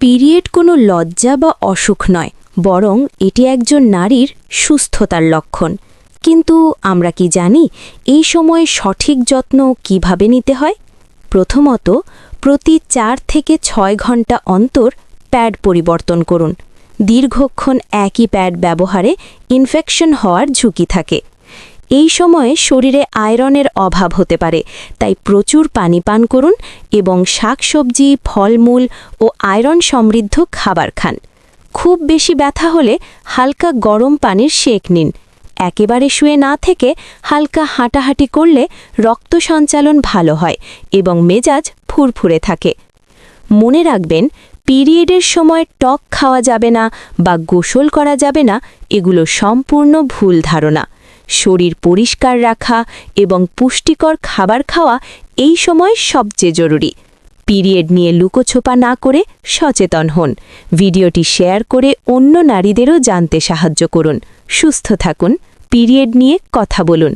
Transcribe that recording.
Period কোনো লজ্জা বা অসুখ নয়, বরং এটি একজন নারীর সুস্থতার লক্ষণ। কিন্তু আমরা কি জানি এই সময়ে সঠিক যত্ন কিভাবে নিতে হয়? প্রথমত, প্রতি 4 থেকে 6 ঘন্টা অন্তর প্যাড পরিবর্তন করুন। দীর্ঘক্ষণ একই প্যাড ব্যবহারে ইনফেকশন হওয়ার ঝুঁকি থাকে। এই সময়ে শরীরে আয়রনের অভাব হতে পারে, তাই প্রচুর পানি পান করুন এবং শাকসবজি, ফলমূল ও আয়রন সমৃদ্ধ খাবার খান। খুব বেশি ব্যথা হলে হালকা গরম পানির সেঁক নিন। একেবারে শুয়ে না থেকে হালকা হাঁটাহাঁটি করলে রক্ত সঞ্চালন ভালো হয় এবং মেজাজ ফুরফুরে থাকে। মনে রাখবেন, পিরিয়ডের সময় টক খাওয়া যাবে না বা গোসল করা যাবে না, এগুলো সম্পূর্ণ ভুল ধারণা। শরীর পরিষ্কার রাখা এবং পুষ্টিকর খাবার খাওয়া এই সময় সবচেয়ে জরুরি। পিরিয়ড নিয়ে লুকোছোপা না করে সচেতন হন। ভিডিওটি শেয়ার করে অন্য নারীদেরও জানতে সাহায্য করুন। সুস্থ থাকুন, পিরিয়ড নিয়ে কথা বলুন।